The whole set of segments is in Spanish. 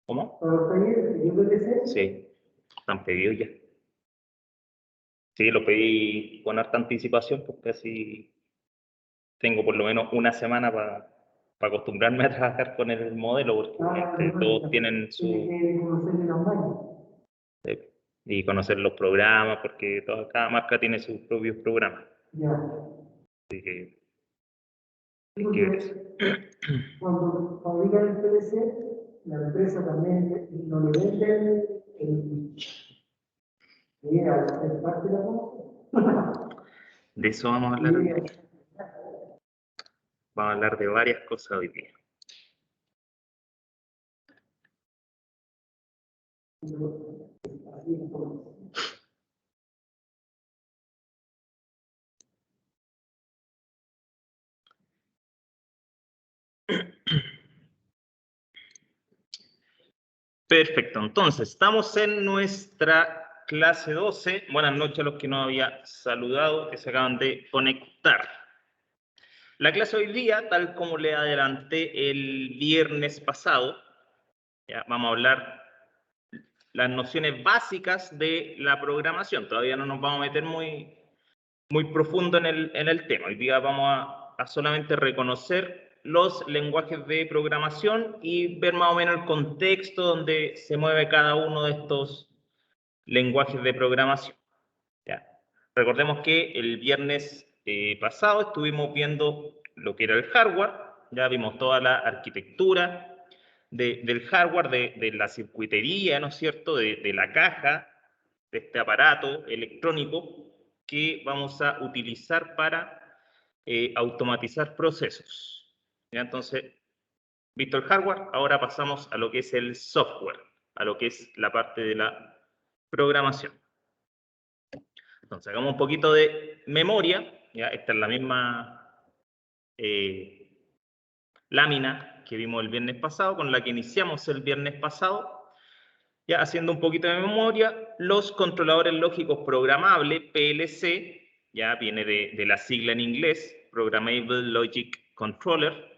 ¿Cómo? ¿Para los pedidos PLC? Sí, están pedidos ya. Sí, lo pedí con harta anticipación porque así tengo por lo menos una semana para acostumbrarme a trabajar con el modelo, porque todos tienen su... Tiene que conocer de las máquinas. Y conocer los programas, porque cada marca tiene sus propios programas. Ya. Así que Sí, hay que ver eso. Cuando fabrican el PLC, la empresa también no le vende el parte de la cosa. De eso vamos a hablar hoy día. Vamos a hablar de varias cosas hoy día. Perfecto, entonces estamos en nuestra clase 12. Buenas noches a los que no había saludado, que se acaban de conectar. La clase hoy día, tal como le adelanté el viernes pasado, ya vamos a hablar las nociones básicas de la programación. Todavía no nos vamos a meter muy profundo en el tema. Hoy día vamos a solamente reconocer los lenguajes de programación y ver más o menos el contexto donde se mueve cada uno de estos lenguajes de programación. ¿Ya? Recordemos que el viernes pasado estuvimos viendo lo que era el hardware, ya vimos toda la arquitectura del hardware, de la circuitería, ¿no es cierto?, de la caja, de este aparato electrónico que vamos a utilizar para automatizar procesos. ¿Ya? Entonces, visto el hardware, ahora pasamos a lo que es el software, a lo que es la parte de la programación. Entonces, hagamos un poquito de memoria. ¿Ya? Esta es la misma lámina que vimos el viernes pasado, con la que iniciamos el viernes pasado. Ya haciendo un poquito de memoria, los controladores lógicos programables, PLC, ya viene de la sigla en inglés, Programmable Logic Controller,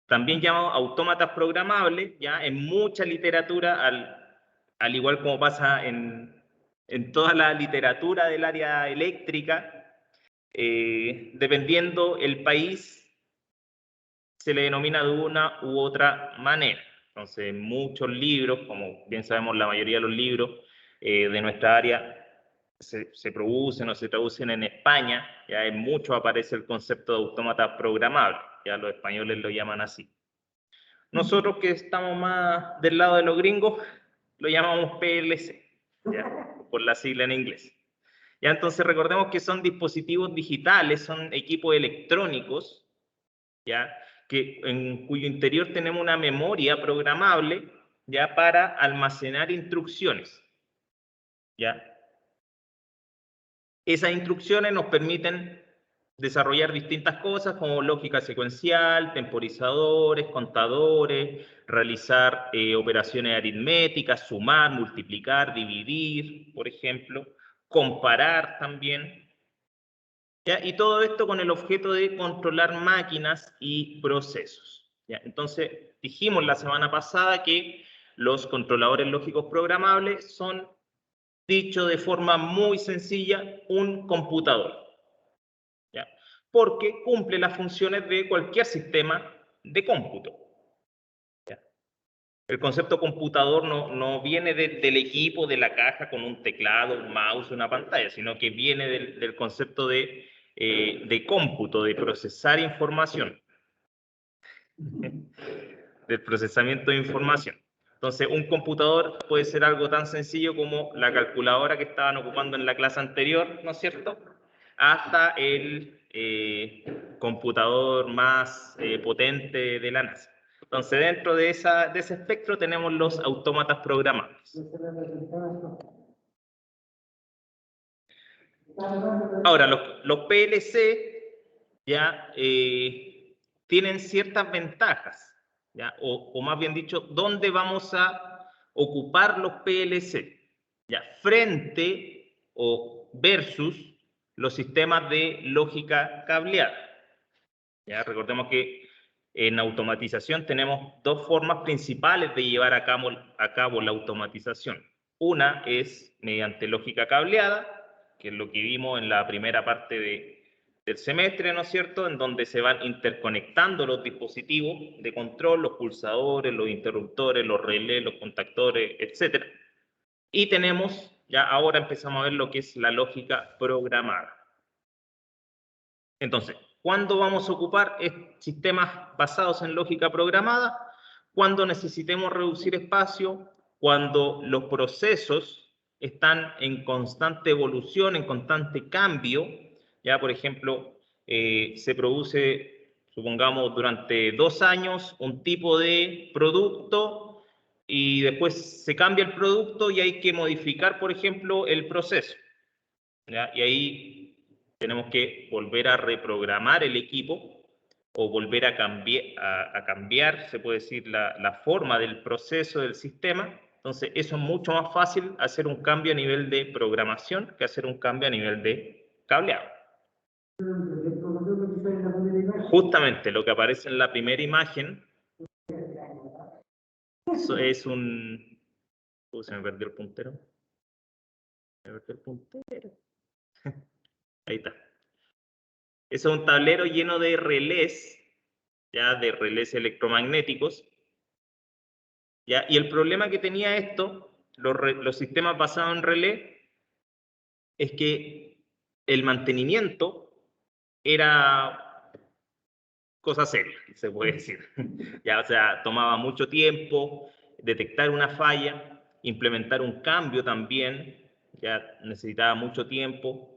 también llamado autómatas programables, ya en mucha literatura, al igual como pasa en toda la literatura del área eléctrica, dependiendo el país, se le denomina de una u otra manera. Entonces, muchos libros, como bien sabemos, la mayoría de los libros de nuestra área se producen o se traducen en España. Ya en muchos aparece el concepto de autómata programable. Ya los españoles lo llaman así. Nosotros que estamos más del lado de los gringos, lo llamamos PLC, ¿ya? Por la sigla en inglés. Ya, entonces recordemos que son dispositivos digitales, son equipos electrónicos, ¿ya? En cuyo interior tenemos una memoria programable, ya, para almacenar instrucciones, ¿ya? Esas instrucciones nos permiten desarrollar distintas cosas como lógica secuencial, temporizadores, contadores, realizar operaciones aritméticas, sumar, multiplicar, dividir, por ejemplo, comparar también, ¿ya? Y todo esto con el objeto de controlar máquinas y procesos, ¿ya? Entonces, dijimos la semana pasada que los controladores lógicos programables son, dicho de forma muy sencilla, un computador, ¿ya? Porque cumple las funciones de cualquier sistema de cómputo, ¿ya? El concepto computador no viene del equipo, de la caja con un teclado, un mouse, una pantalla, sino que viene del concepto de cómputo, de procesar información, del procesamiento de información. Entonces, un computador puede ser algo tan sencillo como la calculadora que estaban ocupando en la clase anterior, ¿no es cierto?, hasta el computador más potente de la NASA. Entonces, dentro de ese espectro tenemos los autómatas programables. Ahora, los PLC ya tienen ciertas ventajas, ¿ya? O más bien dicho, ¿dónde vamos a ocupar los PLC? ¿Ya? Frente o versus los sistemas de lógica cableada. ¿Ya? Recordemos que En automatización tenemos dos formas principales de llevar a cabo la automatización. Una es mediante lógica cableada, que es lo que vimos en la primera parte del semestre, ¿no es cierto?, en donde se van interconectando los dispositivos de control, los pulsadores, los interruptores, los relés, los contactores, etc. Y tenemos, ya ahora empezamos a ver lo que es la lógica programada. Entonces, ¿cuándo vamos a ocupar sistemas basados en lógica programada? Cuando necesitemos reducir espacio, cuando los procesos están en constante evolución, en constante cambio. Ya, por ejemplo, se produce, supongamos, durante 2 años un tipo de producto y después se cambia el producto y hay que modificar, por ejemplo, el proceso. ¿Ya? Y ahí tenemos que volver a reprogramar el equipo o volver a cambiar, se puede decir, la forma del proceso del sistema. Entonces, eso es mucho más fácil hacer un cambio a nivel de programación que hacer un cambio a nivel de cableado. Justamente lo que aparece en la primera imagen es un... se me perdió el puntero. Ahí está. Es un tablero lleno de relés, ya de relés electromagnéticos. ¿Ya? Y el problema que tenía esto, los sistemas basados en relé, es que el mantenimiento era cosa seria, se puede decir. Ya, o sea, tomaba mucho tiempo detectar una falla, implementar un cambio también, ya necesitaba mucho tiempo.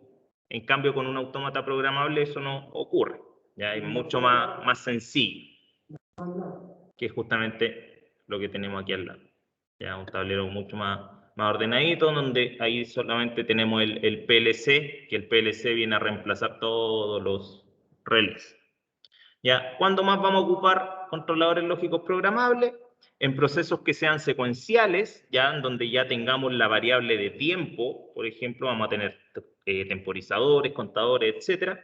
En cambio, con un autómata programable eso no ocurre, ya es mucho más sencillo, que es justamente lo que tenemos aquí al lado. Ya un tablero mucho más ordenadito, donde ahí solamente tenemos el PLC, que el PLC viene a reemplazar todos los relés. ¿Ya? ¿Cuándo más vamos a ocupar controladores lógicos programables? En procesos que sean secuenciales, ya en donde ya tengamos la variable de tiempo, por ejemplo, vamos a tener temporizadores, contadores, etcétera.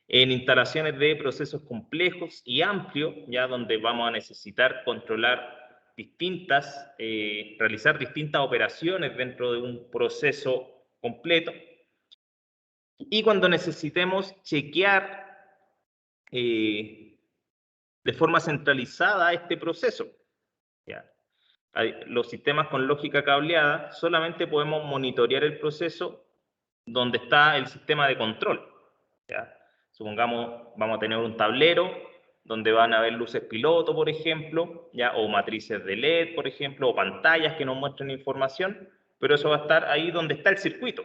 En instalaciones de procesos complejos y amplios, ya donde vamos a necesitar controlar realizar distintas operaciones dentro de un proceso completo. Y cuando necesitemos chequear de forma centralizada este proceso. ¿Ya? Los sistemas con lógica cableada solamente podemos monitorear el proceso donde está el sistema de control. ¿Ya? Supongamos, vamos a tener un tablero donde van a haber luces piloto, por ejemplo, ¿ya? O matrices de LED, por ejemplo, o pantallas que nos muestren información, pero eso va a estar ahí donde está el circuito.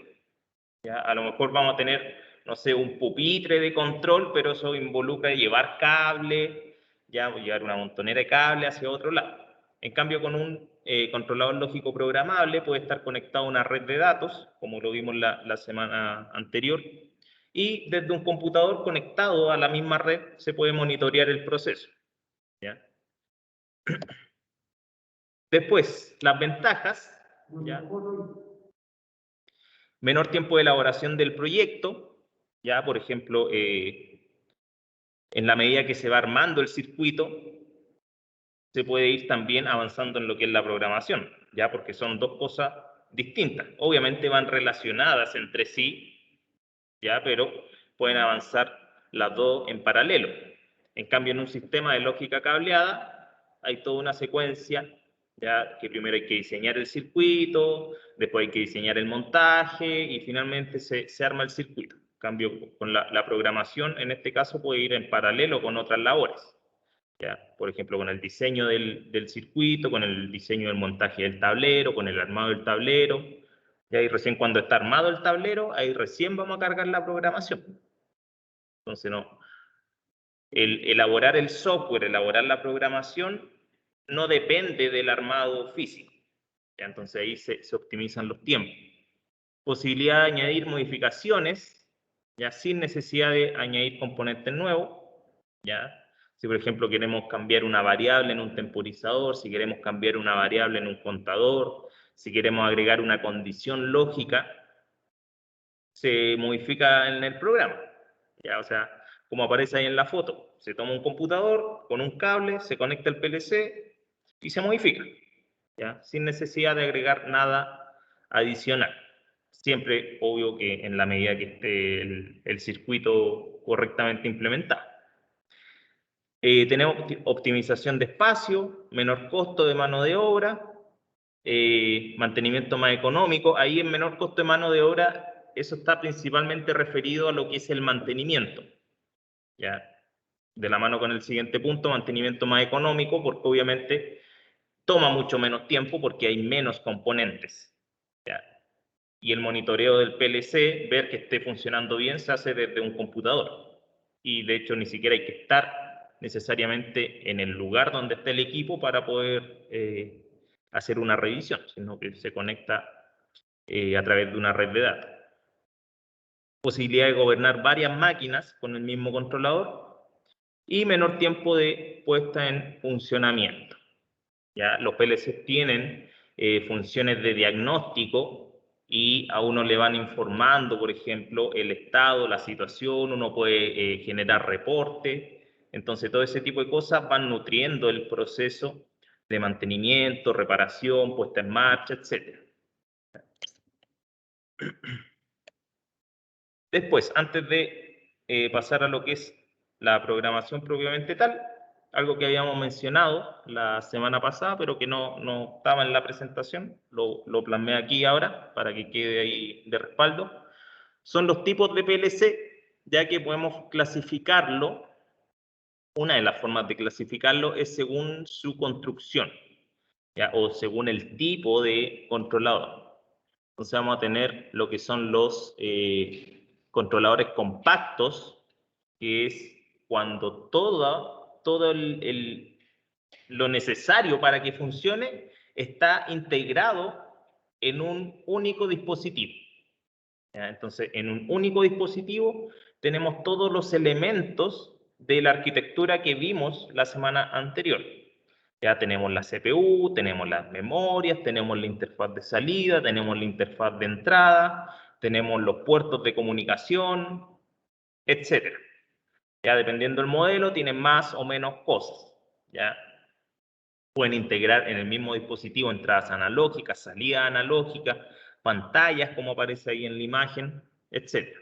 ¿Ya? A lo mejor vamos a tener, no sé, un pupitre de control, pero eso involucra llevar cable, ya llevar una montonera de cable hacia otro lado. En cambio, con un controlador lógico programable puede estar conectado a una red de datos, como lo vimos la semana anterior, y desde un computador conectado a la misma red se puede monitorear el proceso. ¿Ya? Después, las ventajas, ¿ya? Menor tiempo de elaboración del proyecto, ya por ejemplo, en la medida que se va armando el circuito, se puede ir también avanzando en lo que es la programación, ya porque son dos cosas distintas. Obviamente van relacionadas entre sí, ya, pero pueden avanzar las dos en paralelo. En cambio, en un sistema de lógica cableada hay toda una secuencia, ya que primero hay que diseñar el circuito, después hay que diseñar el montaje y finalmente se arma el circuito. En cambio, con la programación, en este caso, puede ir en paralelo con otras labores. ¿Ya? Por ejemplo, con el diseño del circuito, con el diseño del montaje del tablero, con el armado del tablero. Y ahí recién cuando está armado el tablero, ahí recién vamos a cargar la programación. Entonces, no. Elaborar el software, elaborar la programación, no depende del armado físico. ¿Ya? Entonces ahí se optimizan los tiempos. Posibilidad de añadir modificaciones, ya sin necesidad de añadir componentes nuevos, ¿ya? Si, por ejemplo, queremos cambiar una variable en un temporizador, si queremos cambiar una variable en un contador, si queremos agregar una condición lógica, se modifica en el programa. ¿Ya? O sea, como aparece ahí en la foto. Se toma un computador con un cable, se conecta el PLC y se modifica, ¿ya? Sin necesidad de agregar nada adicional. Siempre, obvio, que en la medida que esté el circuito correctamente implementado. Tenemos optimización de espacio, menor costo de mano de obra, mantenimiento más económico. Ahí en menor costo de mano de obra, eso está principalmente referido a lo que es el mantenimiento, ¿ya? De la mano con el siguiente punto, mantenimiento más económico, porque obviamente toma mucho menos tiempo porque hay menos componentes, ¿ya? Y el monitoreo del PLC, ver que esté funcionando bien, se hace desde un computador. Y de hecho ni siquiera hay que estar necesariamente en el lugar donde esté el equipo para poder hacer una revisión, sino que se conecta a través de una red de datos. Posibilidad de gobernar varias máquinas con el mismo controlador y menor tiempo de puesta en funcionamiento. ¿Ya? Los PLC tienen funciones de diagnóstico y a uno le van informando, por ejemplo, el estado, la situación, uno puede generar reportes. Entonces, todo ese tipo de cosas van nutriendo el proceso de mantenimiento, reparación, puesta en marcha, etc. Después, antes de pasar a lo que es la programación propiamente tal, algo que habíamos mencionado la semana pasada, pero que no estaba en la presentación, lo plasmé aquí ahora para que quede ahí de respaldo, son los tipos de PLC, ya que podemos clasificarlo. Una de las formas de clasificarlo es según su construcción, ¿ya? O según el tipo de controlador. Entonces vamos a tener lo que son los controladores compactos, que es cuando todo lo necesario para que funcione está integrado en un único dispositivo, ¿ya? Entonces, en un único dispositivo tenemos todos los elementos de la arquitectura que vimos la semana anterior. Ya tenemos la CPU, tenemos las memorias, tenemos la interfaz de salida, tenemos la interfaz de entrada, tenemos los puertos de comunicación, etc. Ya dependiendo del modelo, tienen más o menos cosas. Ya pueden integrar en el mismo dispositivo entradas analógicas, salidas analógicas, pantallas, como aparece ahí en la imagen, etc.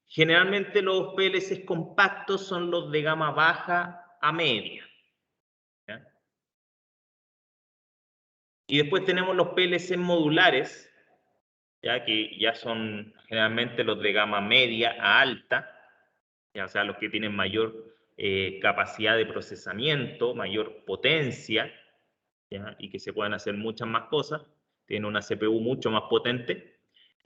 Generalmente los PLCs compactos son los de gama baja a media, ¿ya? Y después tenemos los PLC modulares, ya que ya son generalmente los de gama media a alta, ya, o sea, los que tienen mayor capacidad de procesamiento, mayor potencia, ¿ya? Y que se pueden hacer muchas más cosas, tienen una CPU mucho más potente,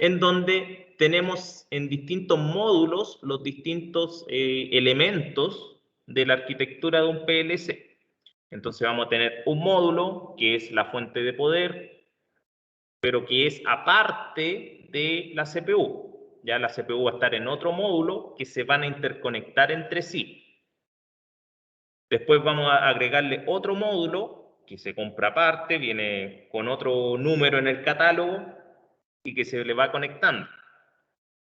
en donde tenemos en distintos módulos los distintos elementos de la arquitectura de un PLC. Entonces vamos a tener un módulo que es la fuente de poder, pero que es aparte de la CPU. Ya la CPU va a estar en otro módulo que se van a interconectar entre sí. Después vamos a agregarle otro módulo que se compra aparte, viene con otro número en el catálogo y que se le va conectando.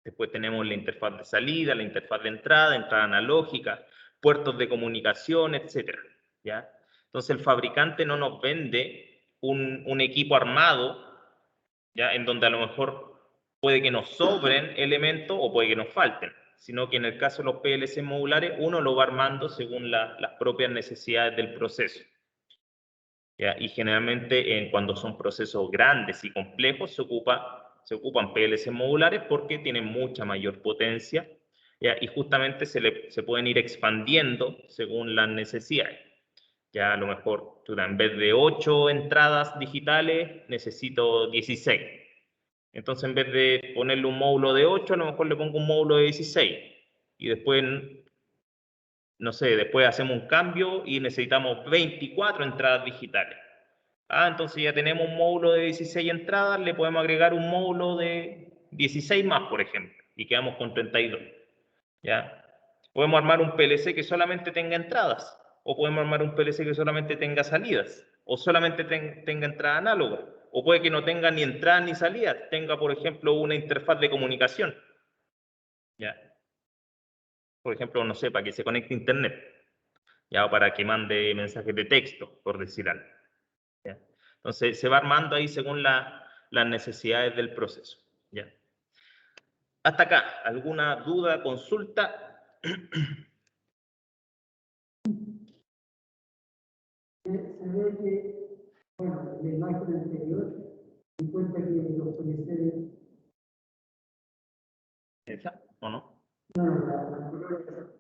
Después tenemos la interfaz de salida, la interfaz de entrada, entrada analógica, puertos de comunicación, etc. ¿Ya? Entonces el fabricante no nos vende un equipo armado, ¿ya? En donde a lo mejor puede que nos sobren elementos o puede que nos falten, sino que en el caso de los PLC modulares uno lo va armando según las propias necesidades del proceso, ¿ya? Y generalmente cuando son procesos grandes y complejos se ocupan PLC modulares porque tienen mucha mayor potencia, ¿ya? Y justamente se pueden ir expandiendo según las necesidades. Ya a lo mejor en vez de 8 entradas digitales necesito 16. Entonces, en vez de ponerle un módulo de 8, a lo mejor le pongo un módulo de 16. Y después, no sé, después hacemos un cambio y necesitamos 24 entradas digitales. Entonces ya tenemos un módulo de 16 entradas, le podemos agregar un módulo de 16 más, por ejemplo, y quedamos con 32. ¿Ya? Podemos armar un PLC que solamente tenga entradas, o podemos armar un PLC que solamente tenga salidas, o solamente tenga entrada análoga, o puede que no tenga ni entrada ni salida, tenga, por ejemplo, una interfaz de comunicación. ¿ya? Por ejemplo, no sé, para que se conecte a Internet, ¿ya? O para que mande mensajes de texto, por decir algo, ¿ya? Entonces, se va armando ahí según las necesidades del proceso, ¿ya? Hasta acá, ¿alguna duda, consulta? Se ve que, bueno, la imagen anterior, di cuenta que los PLC, ¿Esa o no? no, la anterior,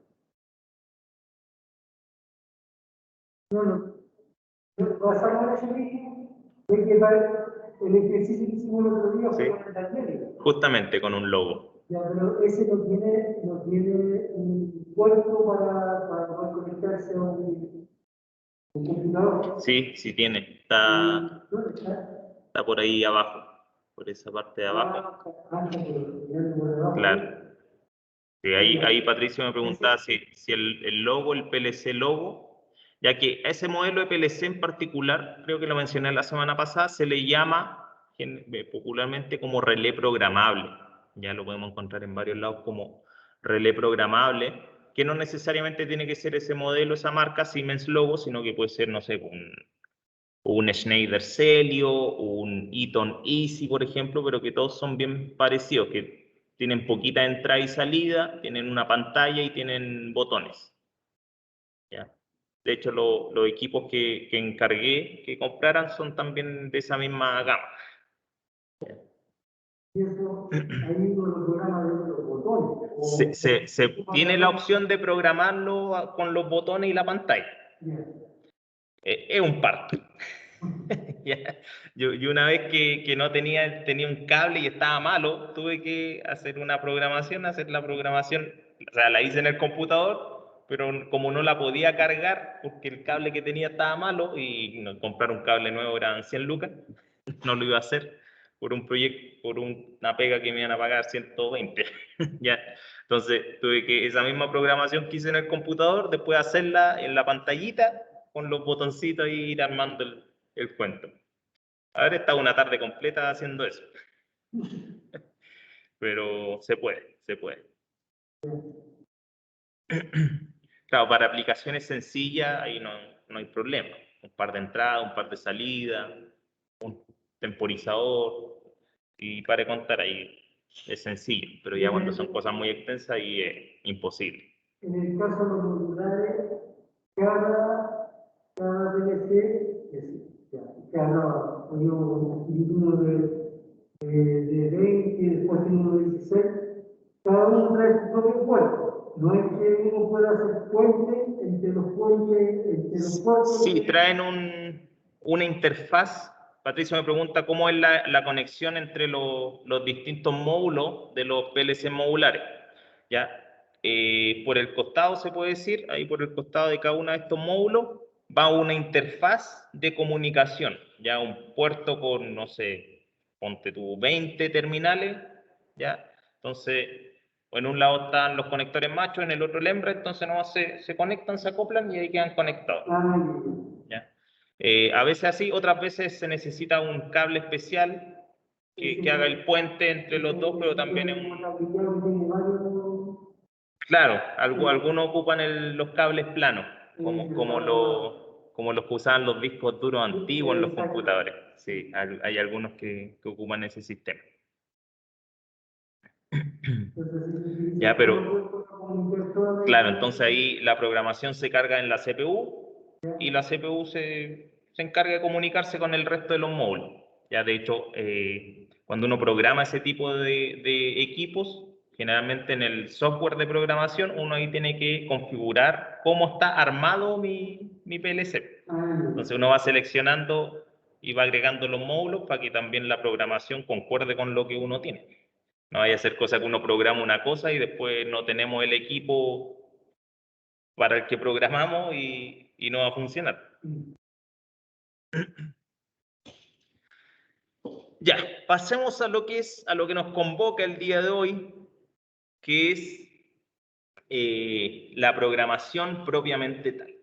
no, pasamos a ese mismo, ve que el ejercicio que hicimos el otro día fue Sí. con el taller. Justamente con un logo. Ya, pero ese no tiene un puerto para poder conectarse a un computador. Sí, sí tiene. ¿Dónde está? Está por ahí abajo, por esa parte de abajo. Claro. Sí, ahí Patricio me preguntaba si el logo, el PLC logo, ya que a ese modelo de PLC en particular, creo que lo mencioné la semana pasada, se le llama popularmente como relé programable. Ya lo podemos encontrar en varios lados como relé programable, que no necesariamente tiene que ser ese modelo, esa marca Siemens Logo, sino que puede ser, no sé, un Schneider Celio, un Eaton Easy, por ejemplo, pero que todos son bien parecidos, que tienen poquita entrada y salida, tienen una pantalla y tienen botones. ¿Ya? De hecho, los equipos que encargué que compraran son también de esa misma gama. Y eso, ahí uno lo programa de los botones. Se tiene la opción de programarlo con los botones y la pantalla. Es un parto. Yo una vez que no tenía un cable y estaba malo, tuve que hacer una programación, hacer la programación, o sea, la hice en el computador, pero como no la podía cargar porque el cable que tenía estaba malo y comprar un cable nuevo eran 100 lucas, no lo iba a hacer por un proyecto, por una pega que me iban a pagar 120. ¿Ya? Entonces tuve que esa misma programación que hice en el computador, después hacerla en la pantallita con los botoncitos y ir armando el cuento. Haber estado una tarde completa haciendo eso. Pero se puede, se puede. Claro, para aplicaciones sencillas ahí no hay problema. Un par de entradas, un par de salidas, un temporizador y para de contar ahí es sencillo, pero ya cuando son cosas muy extensas ahí es imposible. En el caso de los modulares, cada DLC, que hablaba, ponía uno de 20, después tiene uno de 16, cada uno trae su propio puerto. No es que uno pueda hacer puente entre los puertos. Sí, traen una interfaz. Patricio me pregunta cómo es la conexión entre los distintos módulos de los PLC modulares. ¿Ya? Por el costado se puede decir, ahí por el costado de cada uno de estos módulos va una interfaz de comunicación, ya un puerto con, no sé, ponte tú 20 terminales, ¿ya? Entonces, en un lado están los conectores machos, en el otro el hembra, entonces no se conectan, se acoplan y ahí quedan conectados. ¿Ya? A veces así, otras veces se necesita un cable especial que haga el puente entre los dos, pero también es un... Claro, algunos ocupan los cables planos, como los que usaban los discos duros antiguos en los computadores. Sí, hay algunos que ocupan ese sistema. Ya, pero claro, entonces ahí la programación se carga en la CPU y la CPU se encarga de comunicarse con el resto de los módulos. Ya, de hecho, cuando uno programa ese tipo de equipos, generalmente en el software de programación, uno ahí tiene que configurar cómo está armado mi PLC. Entonces uno va seleccionando y va agregando los módulos para que también la programación concuerde con lo que uno tiene. No vaya a ser cosa que uno programa una cosa y después no tenemos el equipo para el que programamos y no va a funcionar. Ya, pasemos a lo que nos convoca el día de hoy, que es la programación propiamente tal.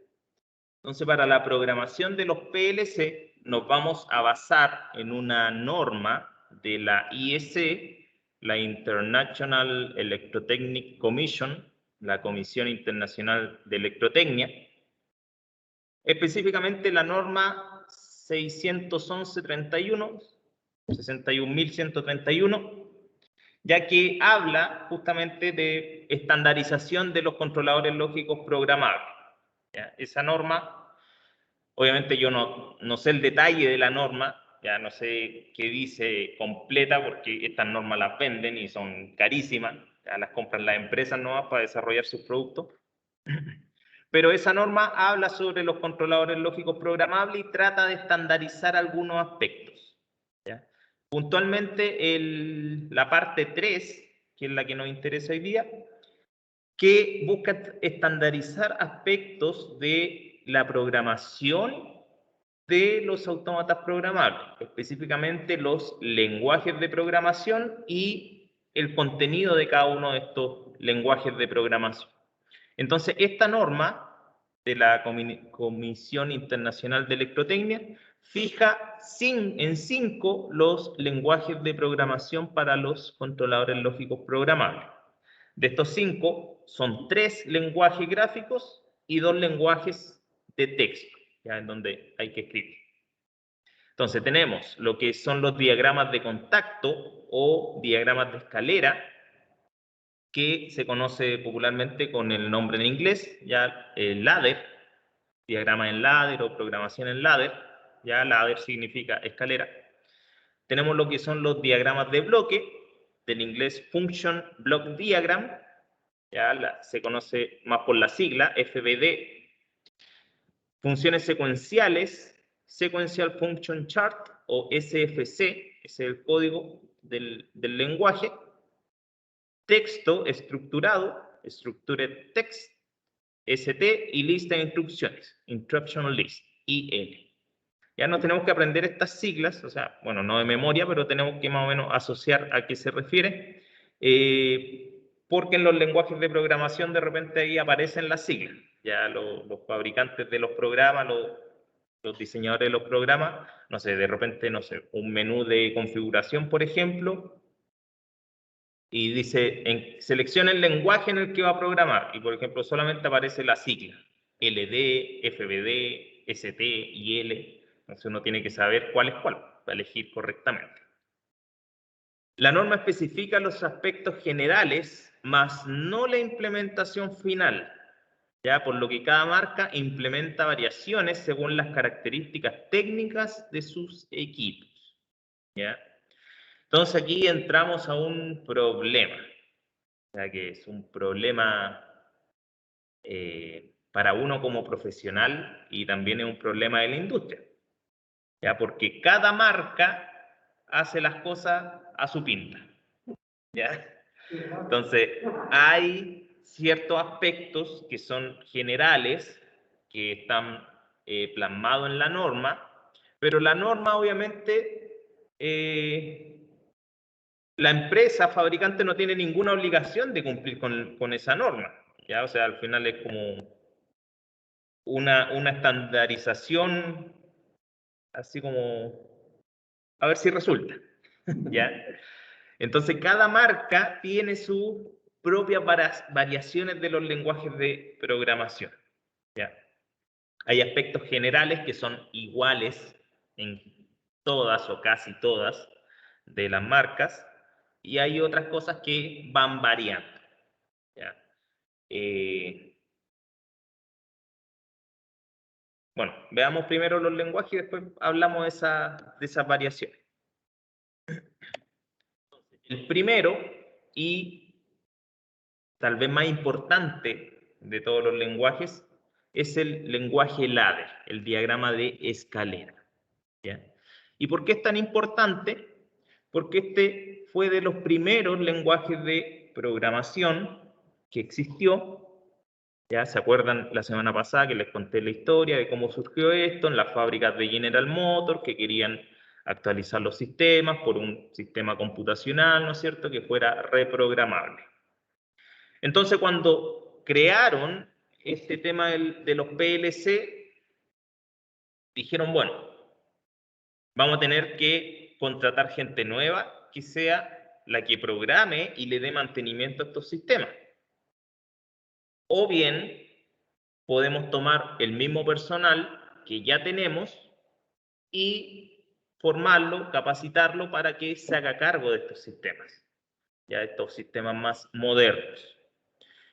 Entonces, para la programación de los PLC nos vamos a basar en una norma de la IEC la International Electrotechnic Commission, la Comisión Internacional de Electrotecnia, específicamente la norma 61.131, ya que habla justamente de estandarización de los controladores lógicos programables. ¿Ya? Esa norma, obviamente yo no sé el detalle de la norma, ya no sé qué dice completa, porque estas normas las venden y son carísimas, ya las compran las empresas nuevas para desarrollar sus productos. Pero esa norma habla sobre los controladores lógicos programables y trata de estandarizar algunos aspectos. ¿Ya? Puntualmente, la parte 3, que es la que nos interesa hoy día, que busca estandarizar aspectos de la programación de los autómatas programables, específicamente los lenguajes de programación y el contenido de cada uno de estos lenguajes de programación. Entonces, esta norma de la Comisión Internacional de Electrotecnia fija en 5 los lenguajes de programación para los controladores lógicos programables. De estos 5, son 3 lenguajes gráficos y 2 lenguajes de texto, ya en donde hay que escribir. Entonces tenemos lo que son los diagramas de contacto o diagramas de escalera, que se conoce popularmente con el nombre en inglés, ya el ladder, diagrama en ladder o programación en ladder, ya ladder significa escalera. Tenemos lo que son los diagramas de bloque, del inglés Function Block Diagram, ya se conoce más por la sigla, FBD. Funciones secuenciales, Sequential Function Chart o SFC, ese es el código del lenguaje. Texto estructurado, Structured Text, ST, y lista de instrucciones, Instruction List, IL. Ya no tenemos que aprender estas siglas, o sea, bueno, no de memoria, pero tenemos que más o menos asociar a qué se refiere, porque en los lenguajes de programación de repente ahí aparecen las siglas. Ya los fabricantes de los programas, los diseñadores de los programas, no sé, de repente, no sé, un menú de configuración, por ejemplo, y dice, selecciona el lenguaje en el que va a programar, y por ejemplo solamente aparece la sigla, LD, FBD, ST y L, entonces uno tiene que saber cuál es cuál, para elegir correctamente. La norma especifica los aspectos generales, más no la implementación final, ya por lo que cada marca implementa variaciones según las características técnicas de sus equipos, ¿ya? Entonces aquí entramos a un problema. O sea, que es un problema para uno como profesional y también es un problema de la industria, ¿ya? Porque cada marca hace las cosas a su pinta, ¿ya? Entonces, hay ciertos aspectos que son generales, que están plasmados en la norma, pero la norma obviamente... la empresa fabricante no tiene ninguna obligación de cumplir con esa norma, ¿ya? O sea, al final es como una estandarización, así como, a ver si resulta, ¿ya? Entonces, cada marca tiene sus propias variaciones de los lenguajes de programación, ¿ya? Hay aspectos generales que son iguales en todas o casi todas de las marcas, y hay otras cosas que van variando, ¿ya? Bueno, veamos primero los lenguajes y después hablamos de esas variaciones. El primero, y tal vez más importante de todos los lenguajes, es el lenguaje ladder, el diagrama de escalera, ¿ya? ¿Y por qué es tan importante? Porque este fue de los primeros lenguajes de programación que existió. ¿Ya? ¿Se acuerdan la semana pasada que les conté la historia de cómo surgió esto en las fábricas de General Motors, que querían actualizar los sistemas por un sistema computacional, ¿no es cierto?, que fuera reprogramable. Entonces, cuando crearon este tema de los PLC, dijeron, bueno, vamos a tener que contratar gente nueva que sea la que programe y le dé mantenimiento a estos sistemas. O bien, podemos tomar el mismo personal que ya tenemos y formarlo, capacitarlo para que se haga cargo de estos sistemas, ya estos sistemas más modernos.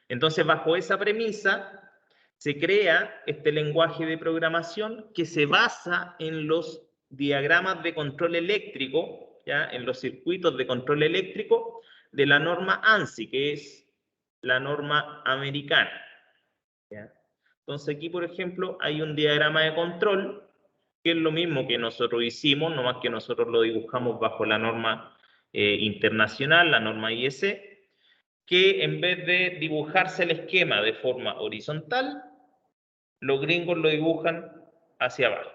Entonces, bajo esa premisa, se crea este lenguaje de programación que se basa en los diagramas de control eléctrico, ¿ya? En los circuitos de control eléctrico de la norma ANSI, que es la norma americana, ¿ya? Entonces aquí, por ejemplo, hay un diagrama de control, que es lo mismo que nosotros hicimos, nomás que nosotros lo dibujamos bajo la norma internacional, la norma IEC, que en vez de dibujarse el esquema de forma horizontal, los gringos lo dibujan hacia abajo,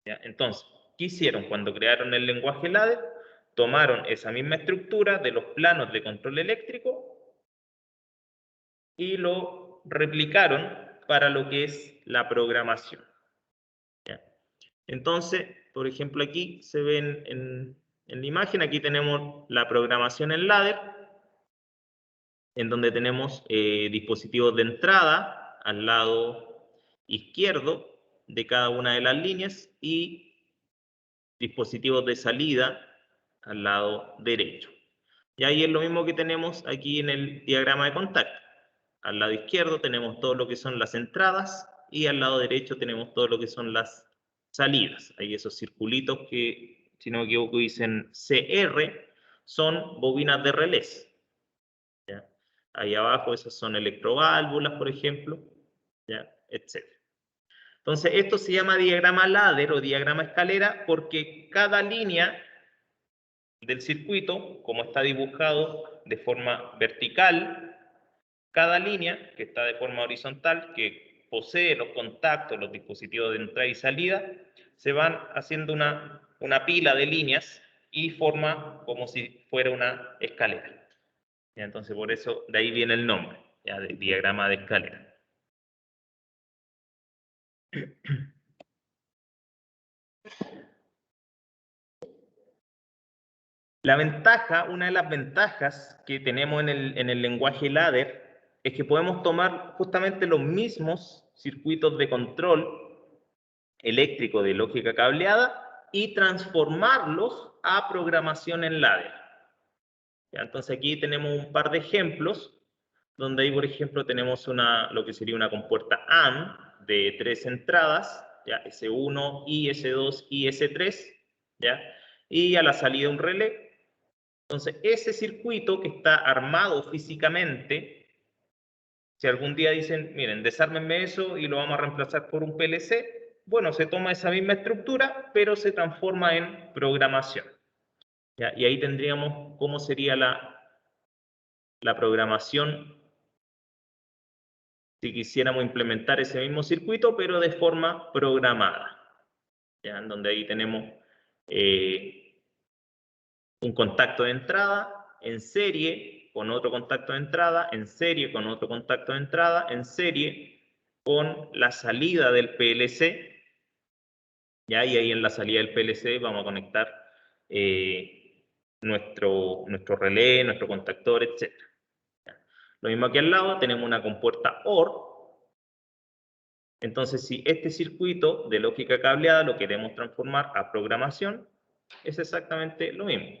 ¿ya? Entonces, ¿qué hicieron cuando crearon el lenguaje ladder? Tomaron esa misma estructura de los planos de control eléctrico y lo replicaron para lo que es la programación, ¿ya? Entonces, por ejemplo, aquí se ven en la imagen, aquí tenemos la programación en ladder, en donde tenemos dispositivos de entrada al lado izquierdo de cada una de las líneas y dispositivos de salida al lado derecho. Y ahí es lo mismo que tenemos aquí en el diagrama de contacto. Al lado izquierdo tenemos todo lo que son las entradas y al lado derecho tenemos todo lo que son las salidas. Hay esos circulitos que, si no me equivoco, dicen CR, son bobinas de relés, ¿ya? Ahí abajo esas son electroválvulas, por ejemplo, ¿ya? Etc. Entonces, esto se llama diagrama ladder o diagrama escalera porque cada línea del circuito, como está dibujado de forma vertical, cada línea que está de forma horizontal, que posee los contactos, los dispositivos de entrada y salida, se van haciendo una pila de líneas y forma como si fuera una escalera. ¿Ya? Entonces, por eso, de ahí viene el nombre, ¿ya? De diagrama de escalera. La ventaja, una de las ventajas que tenemos en el lenguaje ladder es que podemos tomar justamente los mismos circuitos de control eléctrico de lógica cableada y transformarlos a programación en ladder. ¿Ya? Entonces aquí tenemos un par de ejemplos donde ahí, por ejemplo, tenemos lo que sería una compuerta AND de 3 entradas, ¿ya? S1, y S2 y S3, ¿ya? Y a la salida un relé. Entonces, ese circuito que está armado físicamente, si algún día dicen, miren, desármenme eso y lo vamos a reemplazar por un PLC, bueno, se toma esa misma estructura, pero se transforma en programación, ¿ya? Y ahí tendríamos cómo sería la programación si quisiéramos implementar ese mismo circuito, pero de forma programada, ¿ya? En donde ahí tenemos un contacto de entrada en serie con otro contacto de entrada, en serie con otro contacto de entrada, en serie con la salida del PLC, ¿ya? Y ahí en la salida del PLC vamos a conectar nuestro relé, nuestro contactor, etc. Lo mismo aquí al lado tenemos una compuerta OR. Entonces, si este circuito de lógica cableada lo queremos transformar a programación, es exactamente lo mismo,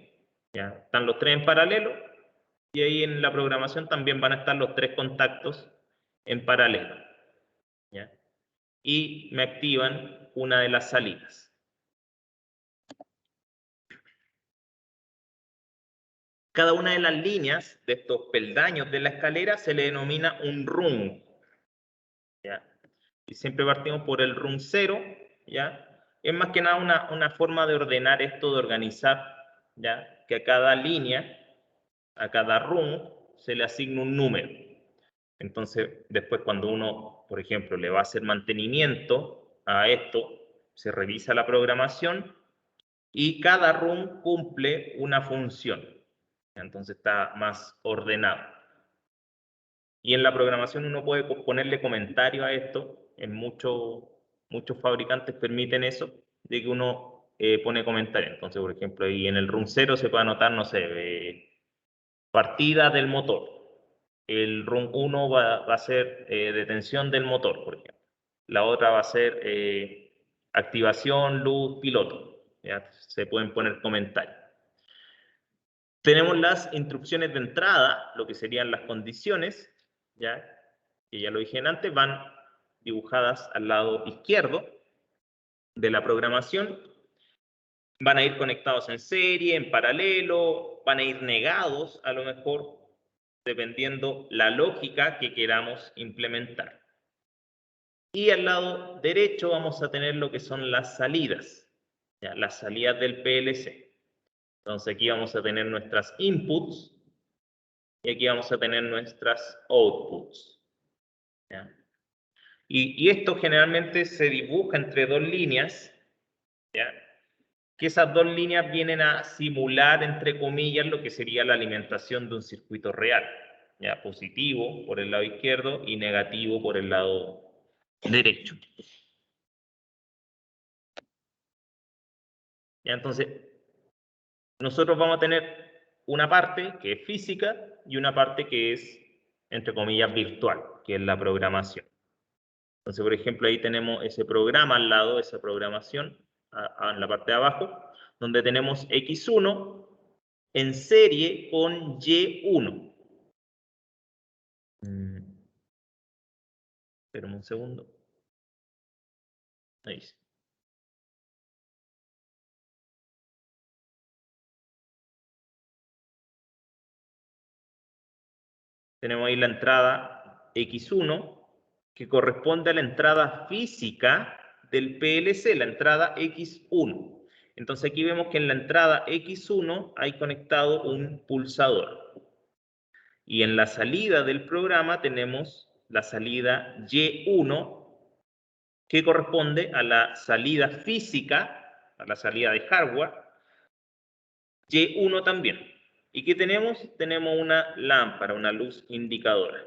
¿ya? Están los tres en paralelo y ahí en la programación también van a estar los tres contactos en paralelo, ¿ya? Y me activan una de las salidas. Cada una de las líneas de estos peldaños de la escalera se le denomina un rung, ¿ya? Y siempre partimos por el rung 0, ¿ya? Es más que nada una forma de ordenar esto, de organizar, ¿ya? Que a cada línea, a cada rung, se le asigna un número. Entonces, después cuando uno, por ejemplo, le va a hacer mantenimiento a esto, se revisa la programación y cada rung cumple una función. Entonces está más ordenado. Y en la programación uno puede ponerle comentario a esto. En muchos fabricantes permiten eso, de que uno pone comentario. Entonces, por ejemplo, ahí en el run 0 se puede anotar, no sé, partida del motor. El run 1 va a ser detención del motor, por ejemplo. La otra va a ser activación, luz, piloto. ¿Ya? Se pueden poner comentarios. Tenemos las instrucciones de entrada, lo que serían las condiciones, ¿ya? Que ya lo dije antes, van dibujadas al lado izquierdo de la programación. Van a ir conectados en serie, en paralelo, van a ir negados a lo mejor, dependiendo la lógica que queramos implementar. Y al lado derecho vamos a tener lo que son las salidas, ¿ya? Las salidas del PLC. Entonces aquí vamos a tener nuestras inputs y aquí vamos a tener nuestras outputs, ¿ya? Y esto generalmente se dibuja entre dos líneas, ¿ya? Que esas dos líneas vienen a simular, entre comillas, lo que sería la alimentación de un circuito real, ¿ya? Positivo por el lado izquierdo y negativo por el lado derecho. ¿Ya? Entonces, nosotros vamos a tener una parte que es física y una parte que es, entre comillas, virtual, que es la programación. Entonces, por ejemplo, ahí tenemos ese programa al lado, esa programación, en la parte de abajo, donde tenemos X1 en serie con Y1. Espérame un segundo. Ahí sí. Tenemos ahí la entrada X1, que corresponde a la entrada física del PLC, la entrada X1. Entonces aquí vemos que en la entrada X1 hay conectado un pulsador. Y en la salida del programa tenemos la salida Y1, que corresponde a la salida física, a la salida de hardware, Y1 también. ¿Y qué tenemos? Tenemos una lámpara, una luz indicadora.